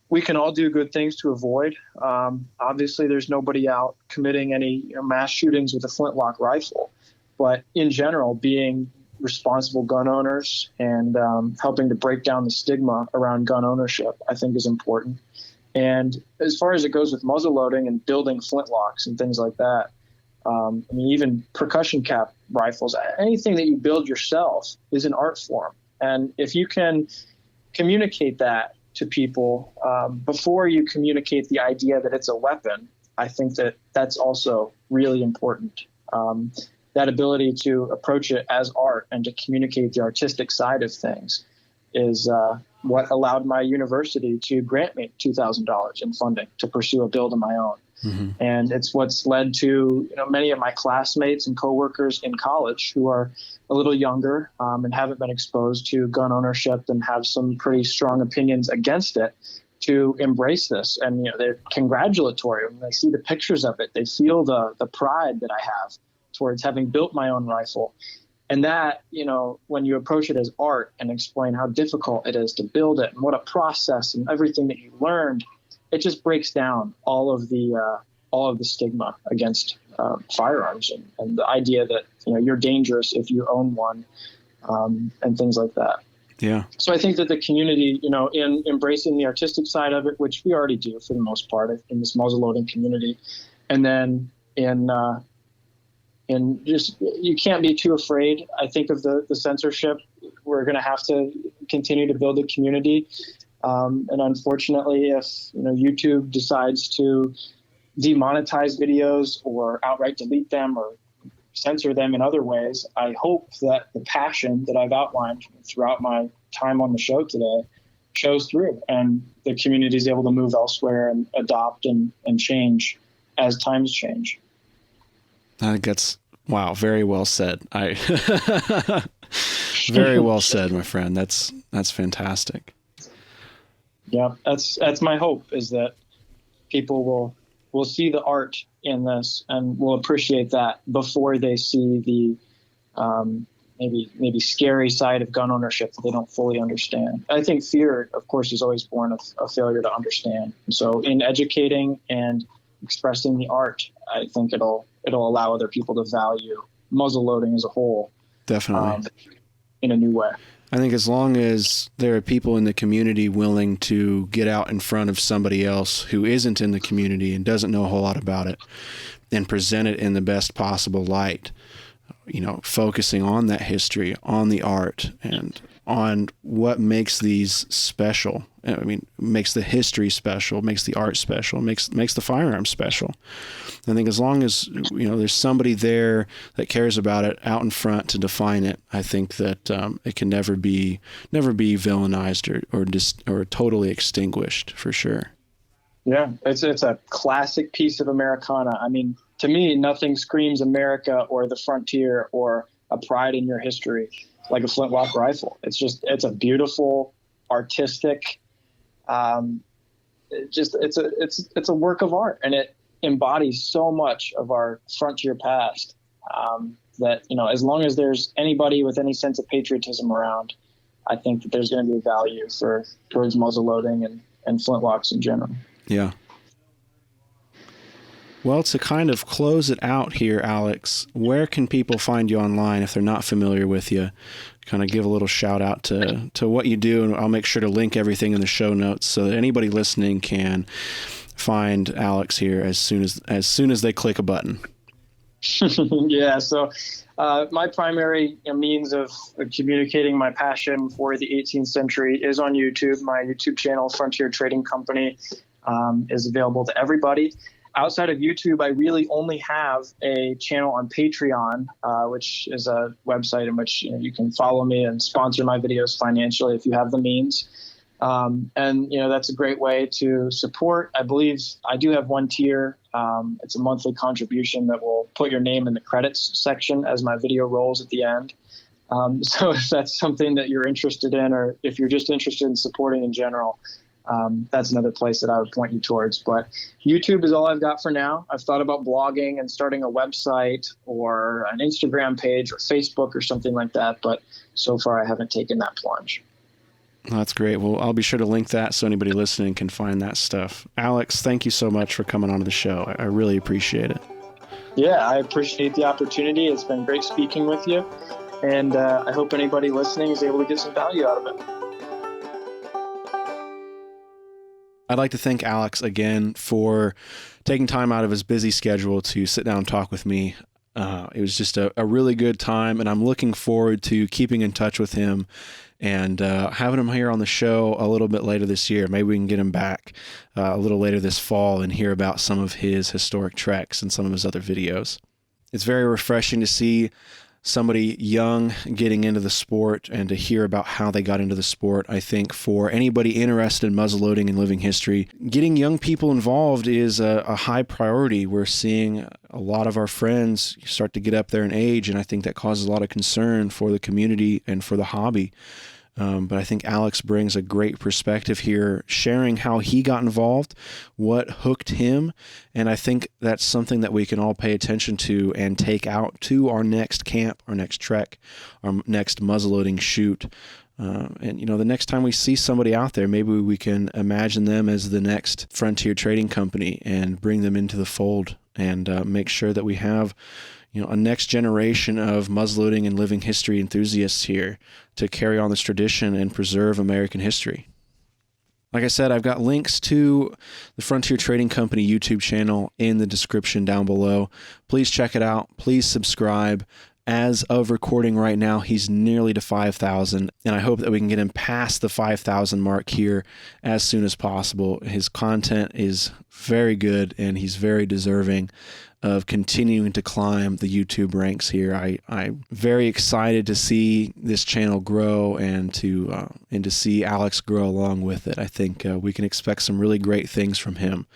[SPEAKER 2] we can all do good things to avoid. Obviously, there's nobody out committing any mass shootings with a flintlock rifle. But in general, being responsible gun owners and helping to break down the stigma around gun ownership, I think is important. And as far as it goes with muzzleloading and building flintlocks and things like that, even percussion cap rifles, anything that you build yourself is an art form. And if you can communicate that to people before you communicate the idea that it's a weapon, I think that that's also really important. That ability to approach it as art and to communicate the artistic side of things is what allowed my university to grant me $2,000 in funding to pursue a build of my own. Mm-hmm. And it's what's led to many of my classmates and coworkers in college who are a little younger and haven't been exposed to gun ownership and have some pretty strong opinions against it to embrace this. And they're congratulatory when they see the pictures of it. They feel the pride that I have towards having built my own rifle. And that, when you approach it as art and explain how difficult it is to build it and what a process and everything that you learned, it just breaks down all of the stigma against firearms and the idea that you're dangerous if you own one, and things like that.
[SPEAKER 1] Yeah.
[SPEAKER 2] So I think that the community, in embracing the artistic side of it, which we already do for the most part in this muzzleloading community, and then in just, you can't be too afraid, I think, of the censorship. We're going to have to continue to build a community. And unfortunately, if YouTube decides to demonetize videos or outright delete them or censor them in other ways, I hope that the passion that I've outlined throughout my time on the show today shows through, and the community is able to move elsewhere and adopt and change as times change.
[SPEAKER 1] I think that's, wow, very well said. Very well said, my friend. That's fantastic.
[SPEAKER 2] Yeah, that's my hope, is that people will see the art in this and will appreciate that before they see the maybe scary side of gun ownership that they don't fully understand. I think fear, of course, is always born of a failure to understand. And so in educating and expressing the art, I think it'll allow other people to value muzzleloading as a whole.
[SPEAKER 1] Definitely.
[SPEAKER 2] In a new way.
[SPEAKER 1] I think as long as there are people in the community willing to get out in front of somebody else who isn't in the community and doesn't know a whole lot about it and present it in the best possible light, focusing on that history, on the art, and on what makes these special. I mean, makes the history special, makes the art special, makes the firearm special. I think as long as there's somebody there that cares about it out in front to define it, I think that it can never be villainized or totally extinguished, for sure.
[SPEAKER 2] Yeah, it's a classic piece of Americana. I mean, to me, nothing screams America or the frontier or a pride in your history like a Flintlock rifle. It's a beautiful, artistic, it's a work of art, and it embodies so much of our frontier past, that, as long as there's anybody with any sense of patriotism around, I think that there's going to be a value towards muzzleloading and flintlocks in general.
[SPEAKER 1] Yeah. Well, to kind of close it out here, Alex, where can people find you online if they're not familiar with you? Kind of give a little shout out to what you do, and I'll make sure to link everything in the show notes so that anybody listening can find Alex here as soon as they click a button.
[SPEAKER 2] Yeah, so my primary means of communicating my passion for the 18th century is on YouTube. My YouTube channel, Frontier Trading Company, is available to everybody. Outside of YouTube, I really only have a channel on Patreon, which is a website in which you can follow me and sponsor my videos financially if you have the means. And that's a great way to support. I believe I do have one tier. It's a monthly contribution that will put your name in the credits section as my video rolls at the end. So if that's something that you're interested in, or if you're just interested in supporting in general, that's another place that I would point you towards. But YouTube is all I've got for now. I've thought about blogging and starting a website or an Instagram page or Facebook or something like that, but so far I haven't taken that plunge.
[SPEAKER 1] That's great. Well, I'll be sure to link that so anybody listening can find that stuff. Alex, thank you so much for coming onto the show. I really appreciate it.
[SPEAKER 2] Yeah, I appreciate the opportunity. It's been great speaking with you, and I hope anybody listening is able to get some value out of it.
[SPEAKER 1] I'd like to thank Alex again for taking time out of his busy schedule to sit down and talk with me. It was just a really good time, and I'm looking forward to keeping in touch with him and having him here on the show a little bit later this year. Maybe we can get him back a little later this fall and hear about some of his historic treks and some of his other videos. It's very refreshing to see somebody young getting into the sport and to hear about how they got into the sport. I think for anybody interested in muzzleloading and living history, getting young people involved is a high priority. We're seeing a lot of our friends start to get up there in age, and I think that causes a lot of concern for the community and for the hobby. But I think Alex brings a great perspective here, sharing how he got involved, what hooked him, and I think that's something that we can all pay attention to and take out to our next camp, our next trek, our next muzzleloading shoot. And the next time we see somebody out there, maybe we can imagine them as the next Frontier Trading Company and bring them into the fold and make sure that we have a next generation of muzzleloading and living history enthusiasts here to carry on this tradition and preserve American history. Like I said, I've got links to the Frontier Trading Company YouTube channel in the description down below. Please check it out. Please subscribe. As of recording right now, he's nearly to 5,000, and I hope that we can get him past the 5,000 mark here as soon as possible. His content is very good, and he's very deserving of continuing to climb the YouTube ranks here. I'm very excited to see this channel grow and to see Alex grow along with it. I think we can expect some really great things from him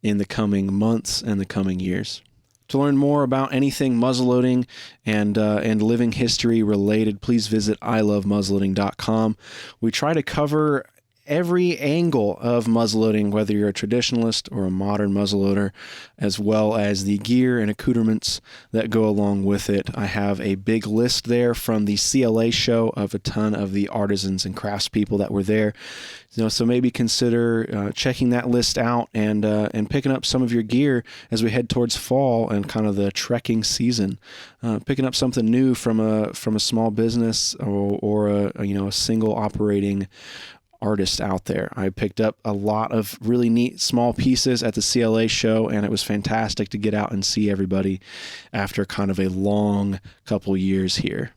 [SPEAKER 1] in the coming months and the coming years. To learn more about anything muzzleloading and living history related, please visit ilovemuzzleloading.com. We try to cover every angle of muzzleloading, whether you're a traditionalist or a modern muzzleloader, as well as the gear and accoutrements that go along with it. I have a big list there from the CLA show of a ton of the artisans and craftspeople that were there. So maybe consider checking that list out and picking up some of your gear as we head towards fall and kind of the trekking season. Picking up something new from a small business or a single operating artist out there. I picked up a lot of really neat small pieces at the CLA show, and it was fantastic to get out and see everybody after kind of a long couple years here.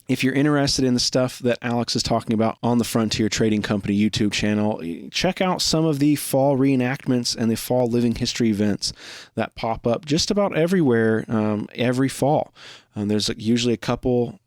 [SPEAKER 1] If you're interested in the stuff that Alex is talking about on the Frontier Trading Company YouTube channel, check out some of the fall reenactments and the fall living history events that pop up just about everywhere every fall. There's usually a couple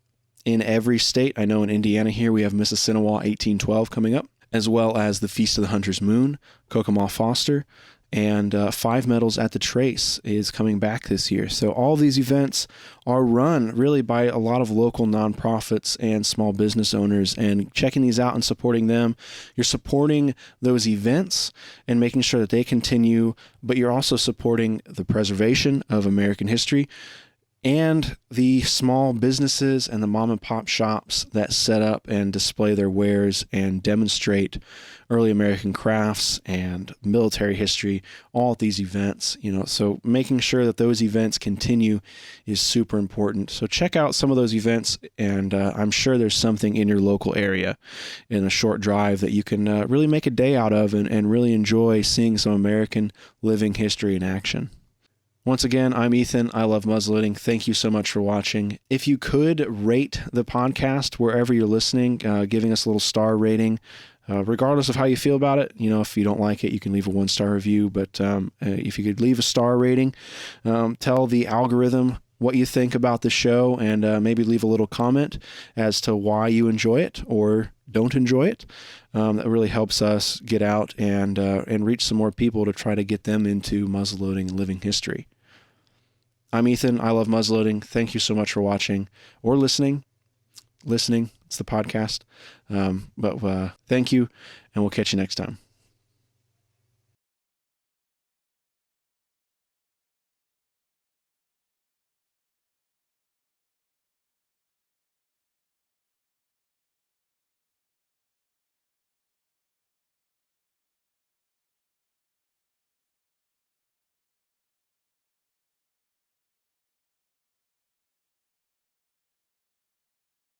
[SPEAKER 1] in every state. I know in Indiana here we have Mississinawa 1812 coming up, as well as the Feast of the Hunter's Moon, Kokomo Foster, and 5 Medals at the Trace is coming back this year. So all these events are run really by a lot of local nonprofits and small business owners, and checking these out and supporting them, you're supporting those events and making sure that they continue, but you're also supporting the preservation of American history and the small businesses and the mom and pop shops that set up and display their wares and demonstrate early American crafts and military history all at these events. So making sure that those events continue is super important. So check out some of those events, and I'm sure there's something in your local area in a short drive that you can really make a day out of and really enjoy seeing some American living history in action. Once again, I'm Ethan. I love muzzleloading. Thank you so much for watching. If you could rate the podcast wherever you're listening, giving us a little star rating, regardless of how you feel about it. If you don't like it, you can leave a 1-star review. But if you could leave a star rating, tell the algorithm what you think about the show, and maybe leave a little comment as to why you enjoy it or don't enjoy it. That really helps us get out and reach some more people to try to get them into muzzleloading and living history. I'm Ethan. I love muzzleloading. Thank you so much for watching or listening. It's the podcast. But thank you, and we'll catch you next time.